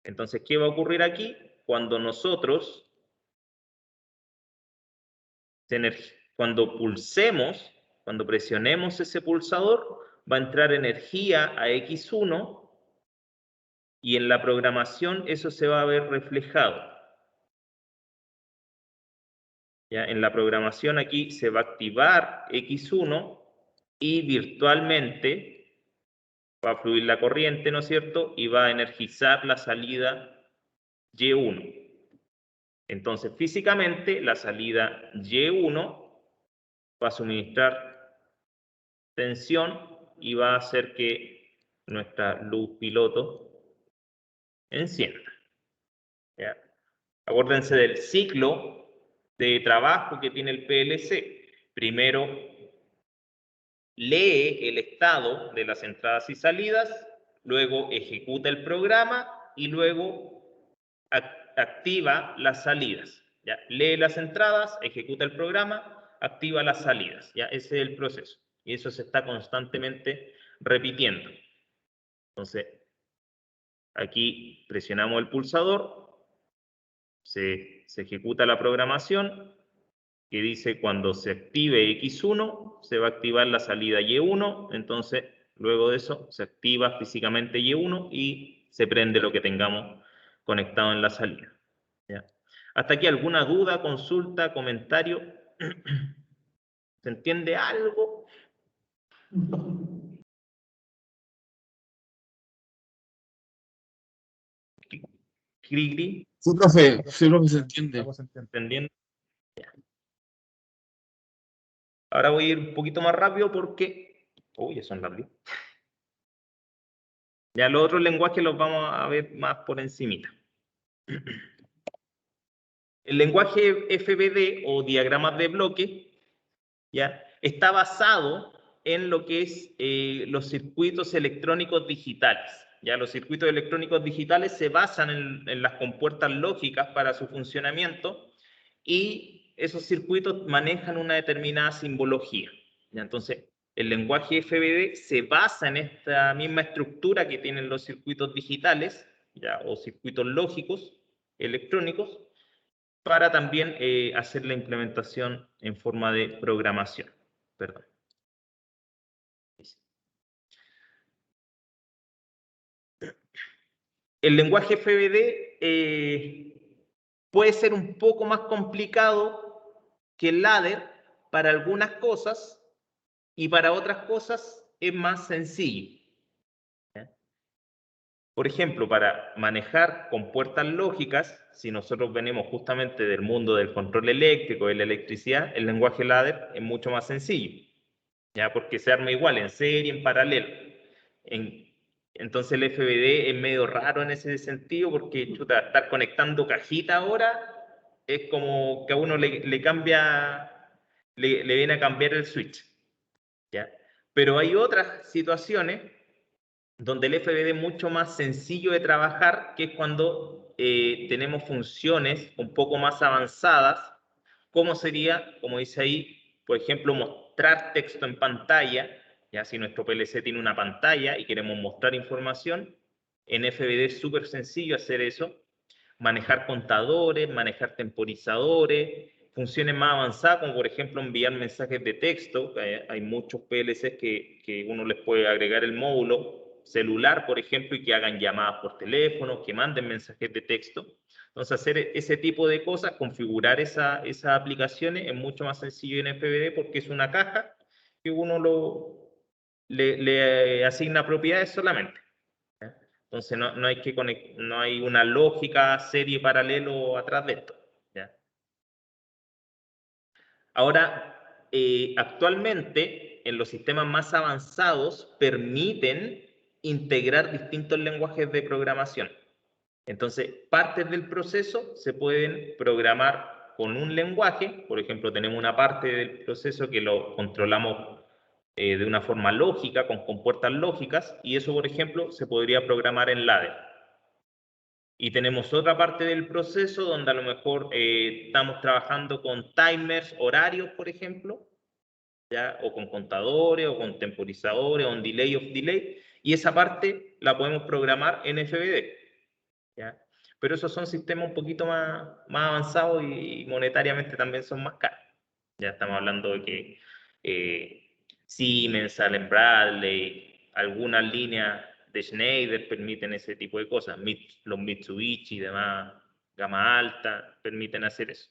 Entonces, ¿qué va a ocurrir aquí? Cuando nosotros, cuando pulsemos, cuando presionemos ese pulsador, va a entrar energía a X1 y en la programación eso se va a ver reflejado. ¿Ya? En la programación aquí se va a activar X1 y virtualmente va a fluir la corriente, ¿no es cierto? Y va a energizar la salida Y1. Entonces, físicamente, la salida Y1 va a suministrar tensión y va a hacer que nuestra luz piloto encienda. ¿Ya? Acuérdense del ciclo de trabajo que tiene el PLC. Primero lee el estado de las entradas y salidas, luego ejecuta el programa y luego activa las salidas. ¿Ya? Lee las entradas, ejecuta el programa, activa las salidas. ¿Ya? Ese es el proceso. Y eso se está constantemente repitiendo. Entonces, aquí presionamos el pulsador, se ejecuta la programación que dice cuando se active X1, se va a activar la salida Y1, entonces luego de eso se activa físicamente Y1 y se prende lo que tengamos conectado en la salida. ¿Ya? ¿Hasta aquí alguna duda, consulta, comentario? ¿Se entiende algo? ¿Gris? Sí, profe, se entiende. ¿Entendiendo? Ya. Ahora voy a ir un poquito más rápido porque... Uy, ya son rápidos. Ya los otros lenguajes los vamos a ver más por encimita. El lenguaje FBD o diagramas de bloque, ¿ya? Está basado en lo que es los circuitos electrónicos digitales. ¿Ya? Los circuitos electrónicos digitales se basan en las compuertas lógicas para su funcionamiento y esos circuitos manejan una determinada simbología. ¿Ya? Entonces, el lenguaje FBD se basa en esta misma estructura que tienen los circuitos digitales, ¿ya? O circuitos lógicos electrónicos, para también hacer la implementación en forma de programación. Perdón. El lenguaje FBD puede ser un poco más complicado que el ladder para algunas cosas y para otras cosas es más sencillo. Por ejemplo, para manejar con puertas lógicas, si nosotros venimos justamente del mundo del control eléctrico, de la electricidad, el lenguaje ladder es mucho más sencillo, ¿ya? Porque se arma igual, en serie, en paralelo. Entonces el FBD es medio raro en ese sentido, porque chuta, estar conectando cajita ahora es como que a uno le cambia, le viene a cambiar el switch, ¿ya? Pero hay otras situaciones donde el FBD es mucho más sencillo de trabajar, que es cuando tenemos funciones un poco más avanzadas, como sería, como dice ahí, por ejemplo, mostrar texto en pantalla. Ya si nuestro PLC tiene una pantalla y queremos mostrar información, en FBD es súper sencillo hacer eso. Manejar contadores, manejar temporizadores, funciones más avanzadas, como por ejemplo enviar mensajes de texto. Hay muchos PLCs que uno les puede agregar el módulo celular, por ejemplo, y que hagan llamadas por teléfono, que manden mensajes de texto. Entonces, hacer ese tipo de cosas, configurar esas aplicaciones es mucho más sencillo en FBD, porque es una caja que uno le asigna propiedades solamente. Entonces no hay una lógica, serie, paralelo atrás de esto, ¿ya? Ahora, actualmente, en los sistemas más avanzados, permiten integrar distintos lenguajes de programación. Entonces, partes del proceso se pueden programar con un lenguaje. Por ejemplo, tenemos una parte del proceso que lo controlamos de una forma lógica, con compuertas lógicas, y eso, por ejemplo, se podría programar en ladder. Y tenemos otra parte del proceso donde a lo mejor estamos trabajando con timers, horarios, por ejemplo, ¿ya? O con contadores, o con temporizadores, o un delay of delay, y esa parte la podemos programar en FBD, ¿ya? Pero esos son sistemas un poquito más avanzados y monetariamente también son más caros. Ya estamos hablando de que Siemens, Allen Bradley, algunas líneas de Schneider permiten ese tipo de cosas. Los Mitsubishi y demás, gama alta, permiten hacer eso.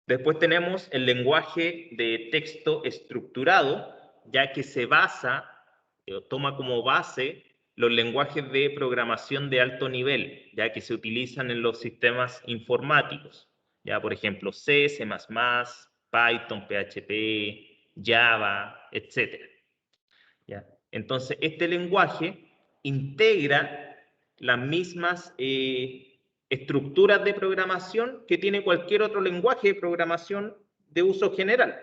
Después tenemos el lenguaje de texto estructurado, ya que se basa, toma como base los lenguajes de programación de alto nivel, ya que se utilizan en los sistemas informáticos. Ya, por ejemplo, C, C++, Python, PHP, Java, etc. ¿Ya? Entonces, este lenguaje integra las mismas estructuras de programación que tiene cualquier otro lenguaje de programación de uso general,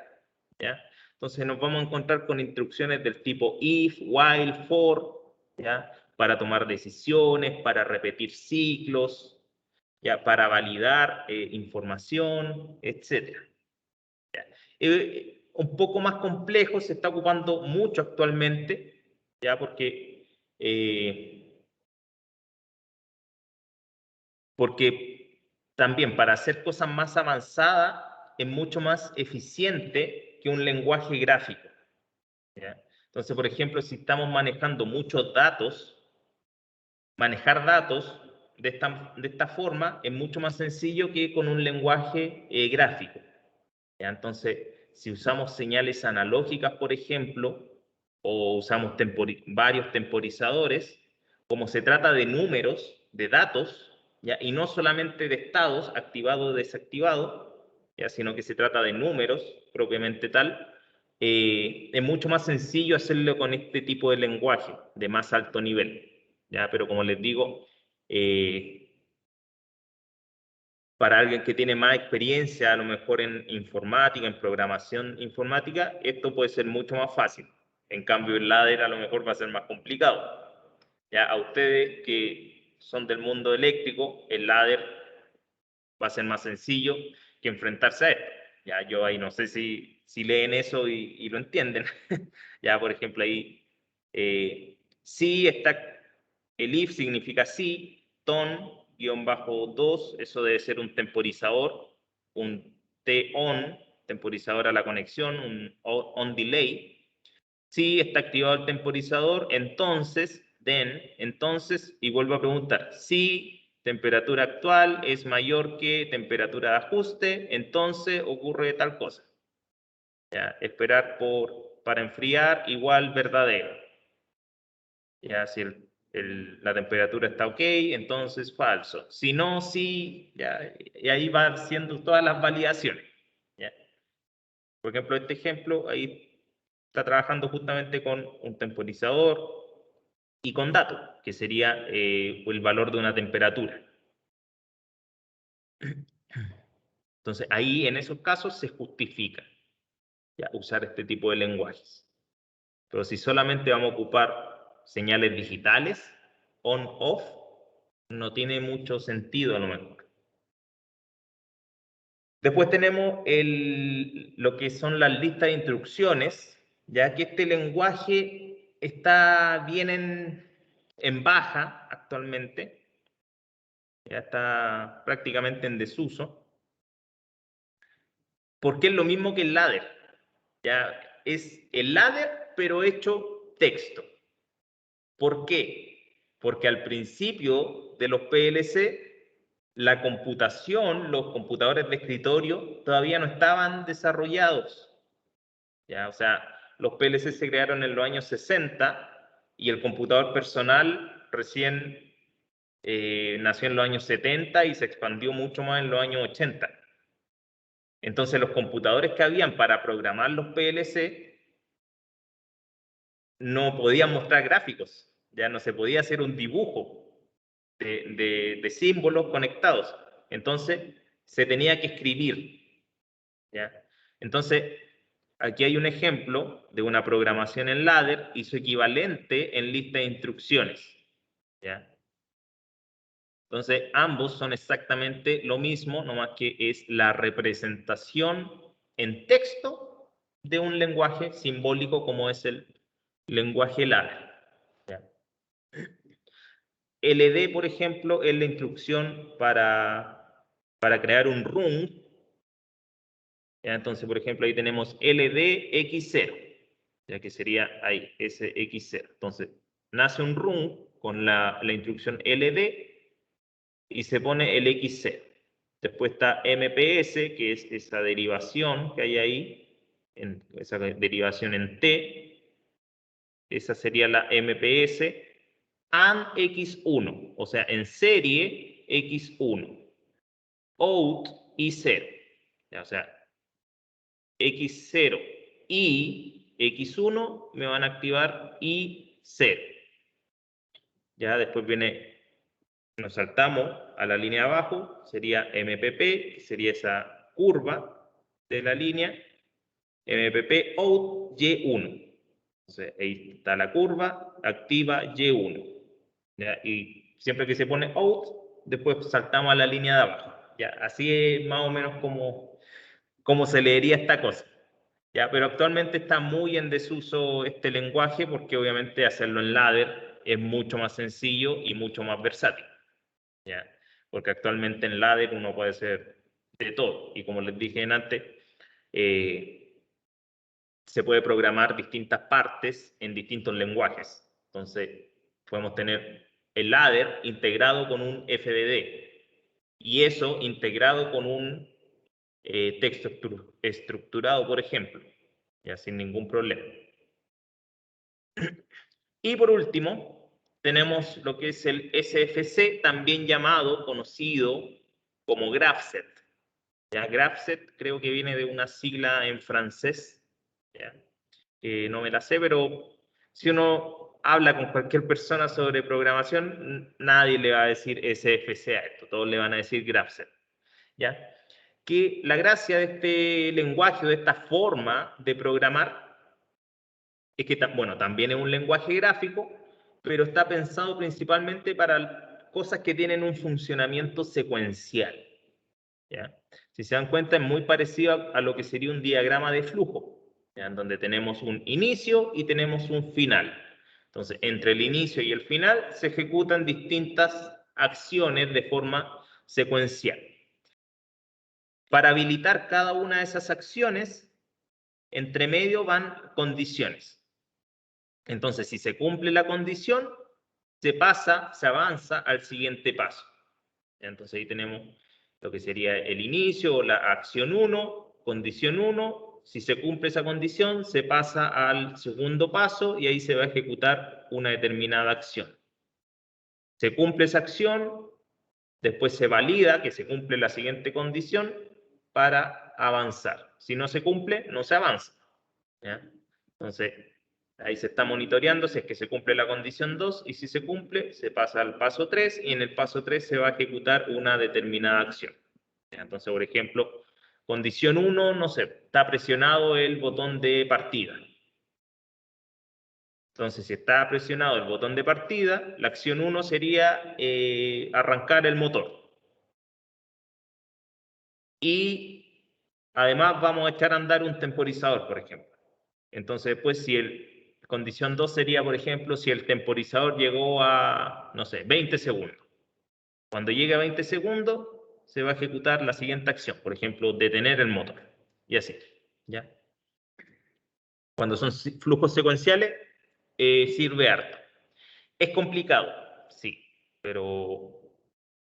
¿ya? Entonces nos vamos a encontrar con instrucciones del tipo if, while, for, ¿ya? Para tomar decisiones, para repetir ciclos, ¿ya? Para validar información, etc. Un poco más complejo, se está ocupando mucho actualmente, ¿ya? Porque también para hacer cosas más avanzadas es mucho más eficiente que un lenguaje gráfico, ¿ya? Entonces, por ejemplo, si estamos manejando muchos datos, manejar datos de esta forma es mucho más sencillo que con un lenguaje gráfico, ¿ya? Entonces, si usamos señales analógicas, por ejemplo, o usamos varios temporizadores, como se trata de números, de datos, ¿ya? Y no solamente de estados, activado o desactivado, ¿ya? Sino que se trata de números propiamente tal, es mucho más sencillo hacerlo con este tipo de lenguaje de más alto nivel, ¿ya? Pero como les digo, para alguien que tiene más experiencia, a lo mejor en informática, en programación informática, esto puede ser mucho más fácil. En cambio, el ladder a lo mejor va a ser más complicado. Ya a ustedes que son del mundo eléctrico, el ladder va a ser más sencillo que enfrentarse a esto. Ya yo ahí no sé si leen eso y lo entienden. Ya, por ejemplo, ahí sí está el if significa sí, ton-2, eso debe ser un temporizador, un t-on, temporizador a la conexión, un on delay. Si está activado el temporizador, entonces, entonces, y vuelvo a preguntar, si temperatura actual es mayor que temperatura de ajuste, entonces ocurre tal cosa. Ya, esperar para enfriar igual verdadero. Ya, si la temperatura está ok, entonces falso. Si no, sí, ya, y ahí van siendo todas las validaciones. Ya. Por ejemplo, este ejemplo, ahí está trabajando justamente con un temporizador y con datos, que sería el valor de una temperatura. Entonces, ahí en esos casos se justifica ya, usar este tipo de lenguajes. Pero si solamente vamos a ocupar señales digitales, on-off, no tiene mucho sentido a lo mejor. Después tenemos lo que son las listas de instrucciones, ya que este lenguaje está bien en baja actualmente, ya está prácticamente en desuso, porque es lo mismo que el ladder. Ya es el ladder, pero hecho texto. ¿Por qué? Porque al principio de los PLC, la computación, los computadores de escritorio, todavía no estaban desarrollados. ¿Ya? O sea, los PLC se crearon en los años 60 y el computador personal recién nació en los años 70 y se expandió mucho más en los años 80. Entonces, los computadores que habían para programar los PLC no podían mostrar gráficos, ya no se podía hacer un dibujo de símbolos conectados. Entonces, se tenía que escribir. ¿Ya? Entonces, aquí hay un ejemplo de una programación en ladder y su equivalente en lista de instrucciones. ¿Ya? Entonces, ambos son exactamente lo mismo, nomás que es la representación en texto de un lenguaje simbólico como es el lenguaje ladder. ¿Ya? LD, por ejemplo, es la instrucción para crear un rung. ¿Ya? Entonces, por ejemplo, ahí tenemos LDX0, ya que sería ahí, SX0. Entonces, nace un rung con la instrucción LD y se pone el X0. Después está MPS, que es esa derivación que hay ahí, esa derivación en T. Esa sería la MPS. AND X1, o sea, en serie X1. Out I0. O sea, X0 y X1 me van a activar I0. Ya después nos saltamos a la línea de abajo, sería MPP, que sería esa curva de la línea, MPP out Y1. Entonces ahí está la curva, activa Y1. ¿Ya? Y siempre que se pone out, después saltamos a la línea de abajo. ¿Ya? Así es más o menos como se leería esta cosa. ¿Ya? Pero actualmente está muy en desuso este lenguaje porque obviamente hacerlo en ladder es mucho más sencillo y mucho más versátil. ¿Ya? Porque actualmente en ladder uno puede hacer de todo. Y como les dije antes, se puede programar distintas partes en distintos lenguajes. Entonces, podemos tener el ladder integrado con un FDD y eso integrado con un texto estructurado, por ejemplo, ya sin ningún problema. Y por último, tenemos lo que es el SFC, también llamado, conocido como GraphSet. ¿Ya? GraphSet creo que viene de una sigla en francés, ¿ya? No me la sé, pero si uno habla con cualquier persona sobre programación, nadie le va a decir SFC a esto, todos le van a decir GraphSet. ¿Ya? Que la gracia de este lenguaje, de esta forma de programar, es que, bueno, también es un lenguaje gráfico, pero está pensado principalmente para cosas que tienen un funcionamiento secuencial. ¿Ya? Si se dan cuenta, es muy parecido a lo que sería un diagrama de flujo, ¿ya? En donde tenemos un inicio y tenemos un final. Entonces, entre el inicio y el final se ejecutan distintas acciones de forma secuencial. Para habilitar cada una de esas acciones, entre medio van condiciones. Entonces, si se cumple la condición, se avanza al siguiente paso. Entonces ahí tenemos lo que sería el inicio o la acción 1, condición 1. Si se cumple esa condición, se pasa al segundo paso y ahí se va a ejecutar una determinada acción. Se cumple esa acción, después se valida que se cumple la siguiente condición para avanzar. Si no se cumple, no se avanza. ¿Ya? Entonces, ahí se está monitoreando si es que se cumple la condición 2 y si se cumple, se pasa al paso 3 y en el paso 3 se va a ejecutar una determinada acción. Entonces, por ejemplo, condición 1, no sé, está presionado el botón de partida. Entonces, si está presionado el botón de partida, la acción 1 sería arrancar el motor. Y además vamos a echar a andar un temporizador, por ejemplo. Entonces, después, condición 2 sería, por ejemplo, si el temporizador llegó a, no sé, 20 segundos. Cuando llegue a 20 segundos, se va a ejecutar la siguiente acción, por ejemplo, detener el motor. Y así, ¿ya? Cuando son flujos secuenciales, sirve harto. Es complicado, sí, pero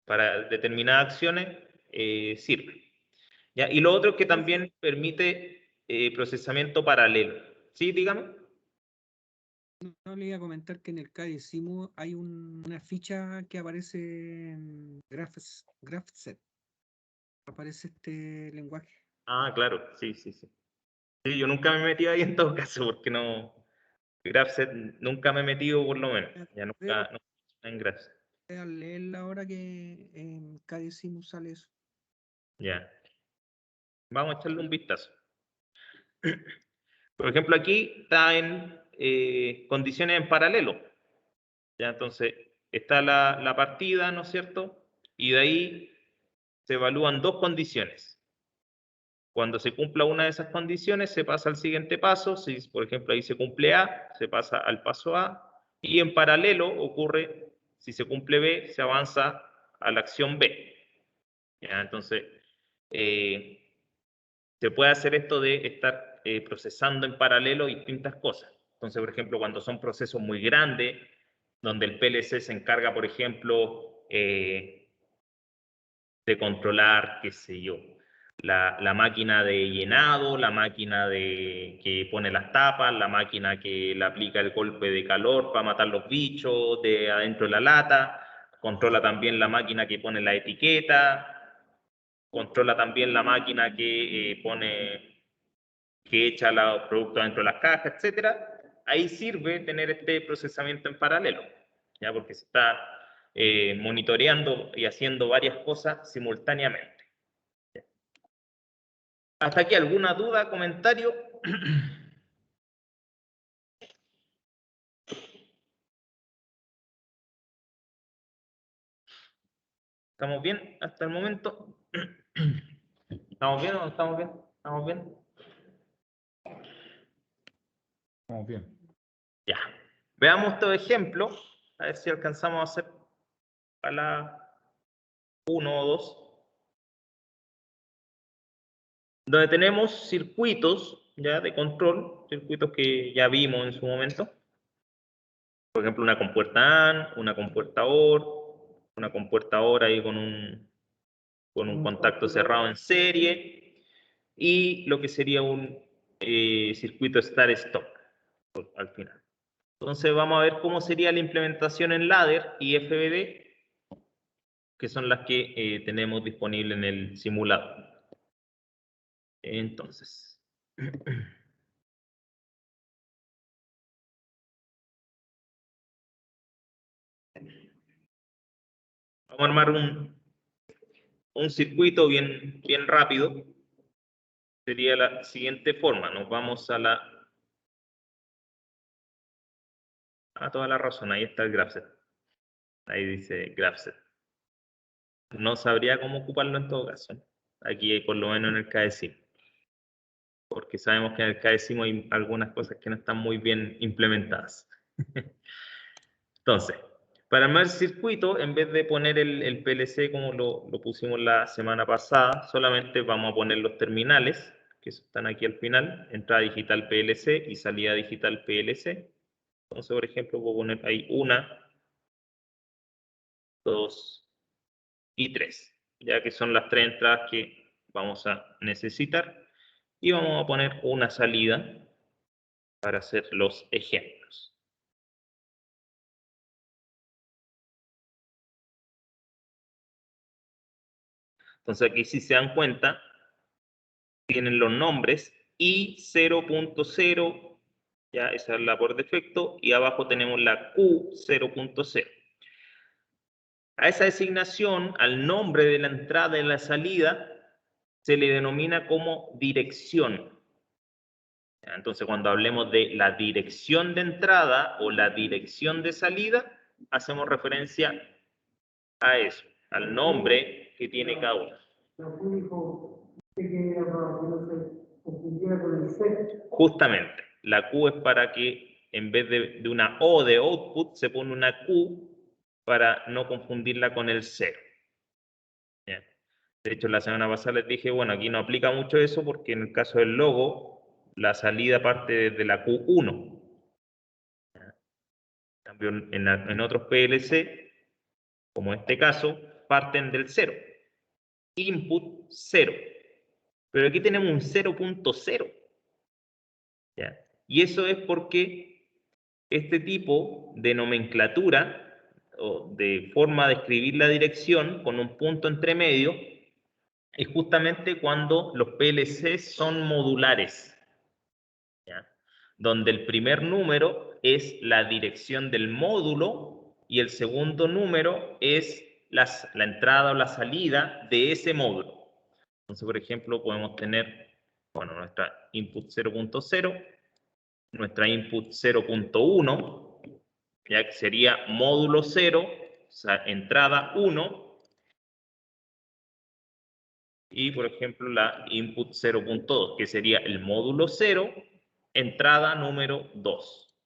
para determinadas acciones sirve. ¿Ya? Y lo otro es que también permite procesamiento paralelo. ¿Sí? Dígame. No, le iba a comentar que en el KDeCimo hay una ficha que aparece en GraphSet. Aparece este lenguaje. Ah, claro, sí, sí, sí. Sí, yo nunca me he metido ahí en todo caso, porque no, GraphSet nunca me he metido por lo menos. Ya nunca, no, en GraphSet. Al leerla ahora que en KDeCimo sale eso. Ya. Vamos a echarle un vistazo. Por ejemplo, aquí está en condiciones en paralelo. Ya, entonces, está la partida, ¿no es cierto? Y de ahí se evalúan dos condiciones. Cuando se cumpla una de esas condiciones, se pasa al siguiente paso. Si, por ejemplo, ahí se cumple A, se pasa al paso A. Y en paralelo ocurre, si se cumple B, se avanza a la acción B. ¿Ya? Entonces, se puede hacer esto de estar procesando en paralelo distintas cosas. Entonces, por ejemplo, cuando son procesos muy grandes, donde el PLC se encarga, por ejemplo, de controlar, qué sé yo, la máquina de llenado, la máquina que pone las tapas, la máquina que le aplica el golpe de calor para matar los bichos de adentro de la lata, controla también la máquina que pone la etiqueta, controla también la máquina que echa los productos dentro de las cajas, etcétera. Ahí sirve tener este procesamiento en paralelo, ya porque se está monitoreando y haciendo varias cosas simultáneamente. ¿Hasta aquí alguna duda, comentario? ¿Estamos bien hasta el momento? ¿Estamos bien o no estamos bien? ¿Estamos bien? Estamos bien. Ya. Veamos este ejemplo, a ver si alcanzamos a hacer a la 1 o 2. Donde tenemos circuitos ya de control, circuitos que ya vimos en su momento. Por ejemplo, una compuerta AND, una compuerta OR, una compuerta OR ahí con un contacto cerrado en serie, y lo que sería un circuito start-stop al final. Entonces vamos a ver cómo sería la implementación en ladder y FBD, que son las que tenemos disponibles en el simulador. Entonces, vamos a armar un circuito bien rápido. Sería la siguiente forma. Nos vamos a toda la razón. Ahí está el GraphSet. Ahí dice GraphSet. No sabría cómo ocuparlo en todo caso. Aquí, por lo menos en el KDeCimo. Porque sabemos que en el KDeCimo hay algunas cosas que no están muy bien implementadas. Entonces, para armar el circuito, en vez de poner el PLC como lo pusimos la semana pasada, solamente vamos a poner los terminales, que están aquí al final, entrada digital PLC y salida digital PLC. Entonces, por ejemplo, puedo poner ahí 1, 2 y 3, ya que son las 3 entradas que vamos a necesitar. Y vamos a poner una salida para hacer los ejemplos. Entonces aquí, si se dan cuenta, tienen los nombres I 0.0, ya esa es la por defecto, y abajo tenemos la Q 0.0. A esa designación, al nombre de la entrada y la salida, se le denomina como dirección. Entonces, cuando hablemos de la dirección de entrada o la dirección de salida, hacemos referencia a eso, al nombre que tiene cada uno. Justamente, la Q es para que en vez de una O de output se pone una Q para no confundirla con el 0. Bien. De hecho, la semana pasada les dije, bueno, aquí no aplica mucho eso porque en el caso del logo, la salida parte desde la Q1. En cambio, en otros PLC, como en este caso, parten del 0. Input 0. Pero aquí tenemos un 0.0. ¿Ya? Y eso es porque este tipo de nomenclatura o de forma de escribir la dirección con un punto entre medio es justamente cuando los PLC son modulares, ¿ya? Donde el primer número es la dirección del módulo y el segundo número es la entrada o la salida de ese módulo. Entonces, por ejemplo, podemos tener, bueno, nuestra input 0.0, nuestra input 0.1, ya que sería módulo 0, o sea, entrada 1, y por ejemplo la input 0.2, que sería el módulo 0, entrada número 2.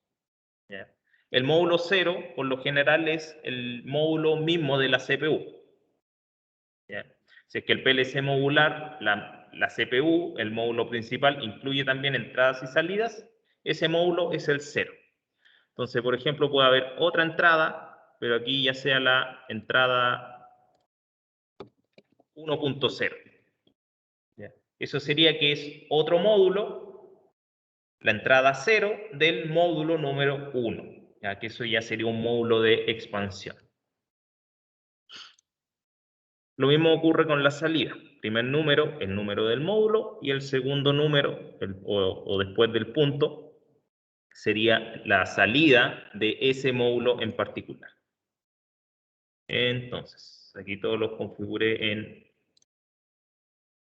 ¿Ya? El módulo 0, por lo general, es el módulo mismo de la CPU. ¿Ya? Si es que el PLC modular, la CPU, el módulo principal, incluye también entradas y salidas, ese módulo es el 0. Entonces, por ejemplo, puede haber otra entrada, pero aquí ya sea la entrada 1.0. Eso sería que es otro módulo, la entrada 0 del módulo número 1, ya que eso ya sería un módulo de expansión. Lo mismo ocurre con la salida. Primer número, el número del módulo, y el segundo número, o después del punto, sería la salida de ese módulo en particular. Entonces, aquí todos los configuré en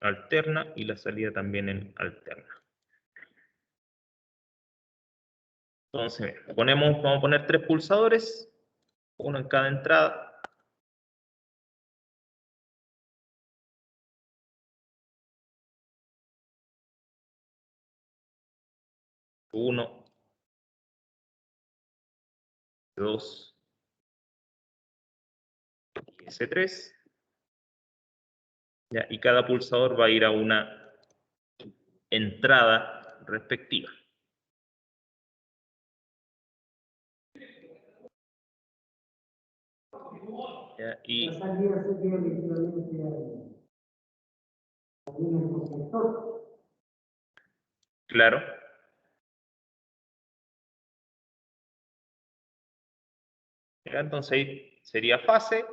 alterna y la salida también en alterna. Entonces, vamos a poner 3 pulsadores, uno en cada entrada. Uno, 2 y S3. ¿Ya? Y cada pulsador va a ir a una entrada respectiva. ¿Ya? Y la salida sería el equivalente al conector. claro. ¿Ya? Entonces ahí sería fase,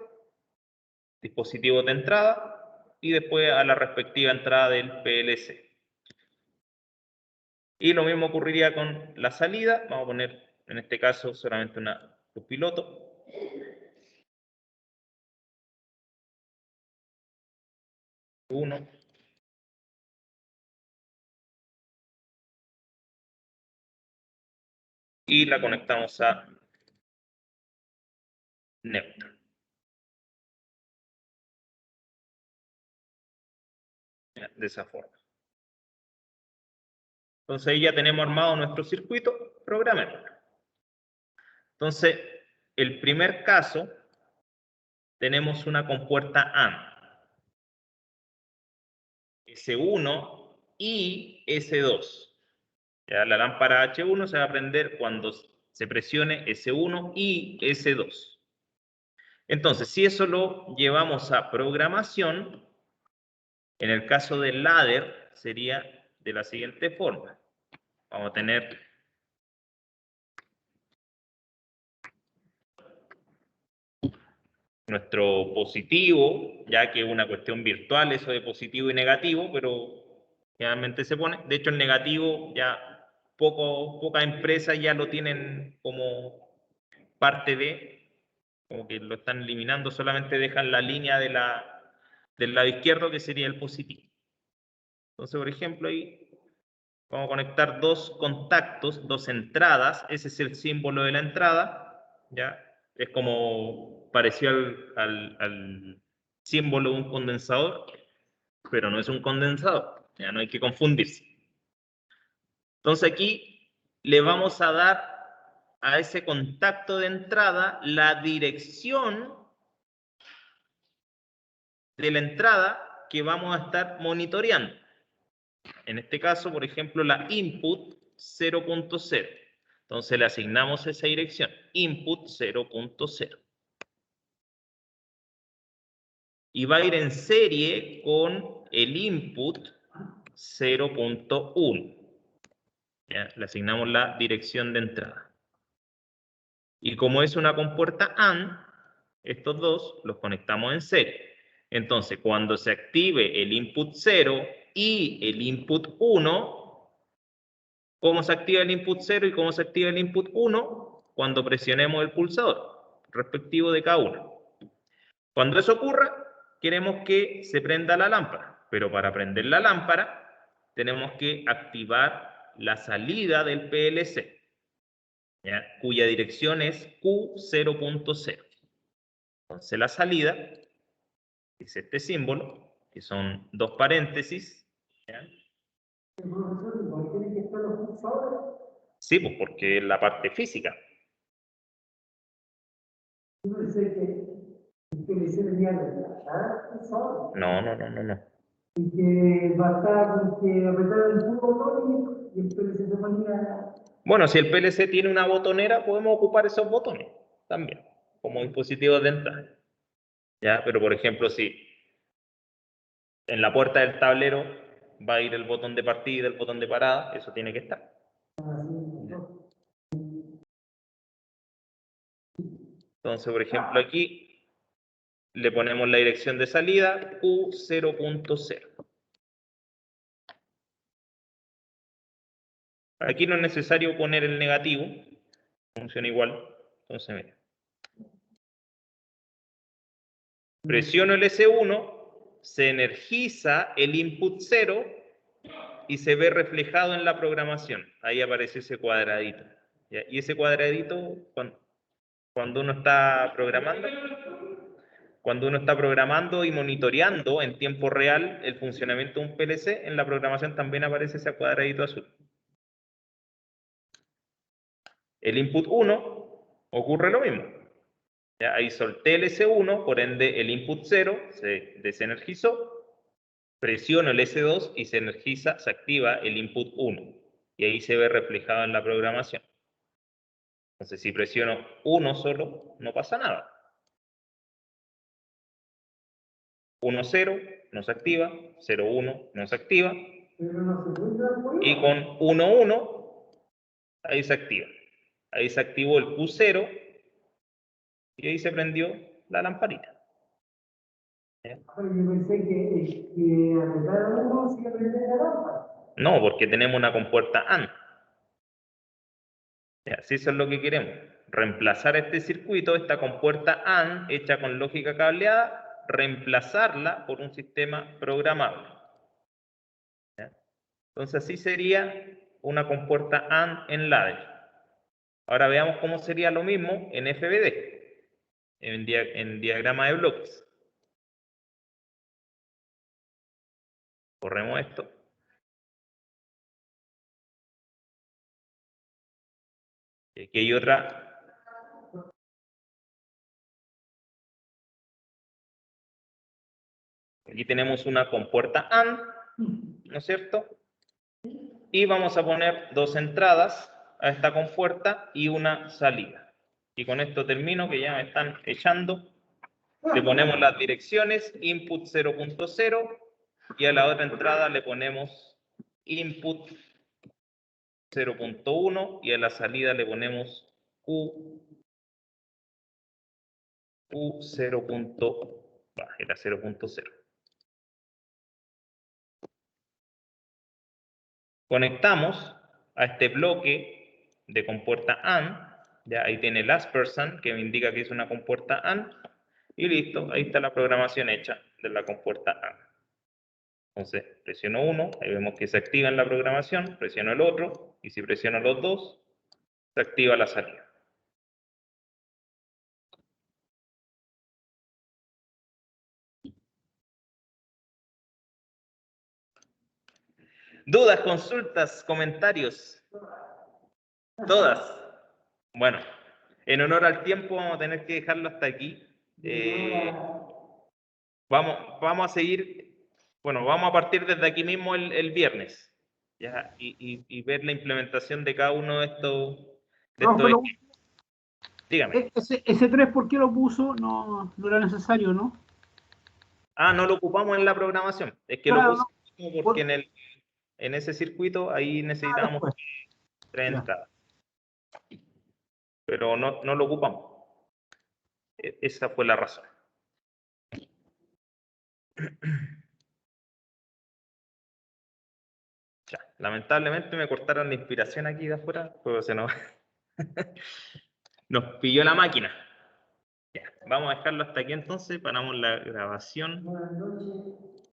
dispositivo de entrada y después a la respectiva entrada del PLC. Y lo mismo ocurriría con la salida. Vamos a poner en este caso solamente una luz piloto. Uno. Y la conectamos a neutro. De esa forma. Entonces ahí ya tenemos armado nuestro circuito, programémoslo. Entonces, el primer caso, tenemos una compuerta AND. S1 y S2. Ya, la lámpara H1 se va a prender cuando se presione S1 y S2. Entonces, si eso lo llevamos a programación, en el caso del ladder sería de la siguiente forma. Vamos a tener nuestro positivo, ya que es una cuestión virtual eso de positivo y negativo, pero generalmente se pone. De hecho, el negativo ya pocas empresas ya lo tienen como parte de, como que lo están eliminando, solamente dejan la línea del lado izquierdo que sería el positivo. Entonces, por ejemplo, ahí vamos a conectar dos contactos, dos entradas. Ese es el símbolo de la entrada, ¿ya? Es como parecido al símbolo de un condensador, pero no es un condensador, ya no hay que confundirse. Entonces aquí le vamos a dar a ese contacto de entrada la dirección de la entrada que vamos a estar monitoreando. En este caso, por ejemplo, la input 0.0. Entonces le asignamos esa dirección, input 0.0. Y va a ir en serie con el input 0.1. Le asignamos la dirección de entrada. Y como es una compuerta AND, estos dos los conectamos en serie. Entonces, cuando se active el input 0 y el input 1, ¿cómo se activa el input 0 y cómo se activa el input 1? Cuando presionemos el pulsador respectivo de cada uno. Cuando eso ocurra, queremos que se prenda la lámpara. Pero para prender la lámpara, tenemos que activar la salida del PLC, ¿ya? Cuya dirección es Q0.0. Entonces la salida es este símbolo, que son dos paréntesis, ¿ya? El profesor igual tiene que estar los pulsadores. Sí, pues porque es la parte física. Yo pensé que el PLC venía a reemplazar el pulsador. No. Y que bastaba con que apretar el puro botón y el PLC se ponía. Bueno, si el PLC tiene una botonera, podemos ocupar esos botones también, como dispositivos de entrada. ¿Ya? Pero por ejemplo, si en la puerta del tablero va a ir el botón de partida y el botón de parada, eso tiene que estar. Entonces, por ejemplo, aquí le ponemos la dirección de salida Q0.0. Aquí no es necesario poner el negativo, funciona igual. Entonces, mira. Presiono el S1, se energiza el input 0 y se ve reflejado en la programación. Ahí aparece ese cuadradito. ¿Ya? Y ese cuadradito, cuando uno está programando y monitoreando en tiempo real el funcionamiento de un PLC, en la programación también aparece ese cuadradito azul. El input 1 ocurre lo mismo. ¿Ya? Ahí solté el S1, por ende el input 0 se desenergizó. Presiono el S2 y se energiza, se activa el input 1. Y ahí se ve reflejado en la programación. Entonces, si presiono 1 solo, no pasa nada. 1.0 no se activa, 0.1 no se activa. Y con 1.1, ahí se activa. Ahí se activó el Q0 y ahí se prendió la lamparita. Yo pensé que apretar uno sí que prendía la lámpara. No, porque tenemos una compuerta AND. Si eso es lo que queremos, reemplazar este circuito, esta compuerta AND hecha con lógica cableada, reemplazarla por un sistema programable. ¿Ya? Entonces así sería una compuerta AND en ladder. Ahora veamos cómo sería lo mismo en FBD, en diagrama de bloques. Corremos esto. Y aquí hay otra Aquí tenemos una compuerta AND, ¿no es cierto? Y vamos a poner dos entradas a esta compuerta y una salida. Y con esto termino, que ya me están echando. Le ponemos las direcciones, input 0.0, y a la otra entrada le ponemos input 0.1, y a la salida le ponemos era 0.0. Conectamos a este bloque de compuerta AND, ya ahí tiene el ~, que me indica que es una compuerta AND, y listo, ahí está la programación hecha de la compuerta AND. Entonces, presiono uno, ahí vemos que se activa en la programación, presiono el otro, y si presiono los dos, se activa la salida. ¿Dudas, consultas, comentarios? ¿Todas? Bueno, en honor al tiempo vamos a tener que dejarlo hasta aquí. Vamos a seguir, bueno, vamos a partir desde aquí mismo el viernes, ¿ya? Y ver la implementación de cada uno de estos ejemplos. Dígame. Ese 3, ¿por qué lo puso? No era necesario, ¿no? Ah, no lo ocupamos en la programación. Es que Claro, lo pusimos porque en ese circuito ahí necesitábamos 3 entradas. Pero no lo ocupamos. Esa fue la razón. Ya, lamentablemente me cortaron la inspiración aquí de afuera, pero se nos pilló la máquina. Ya, vamos a dejarlo hasta aquí entonces, paramos la grabación. Buenas noches.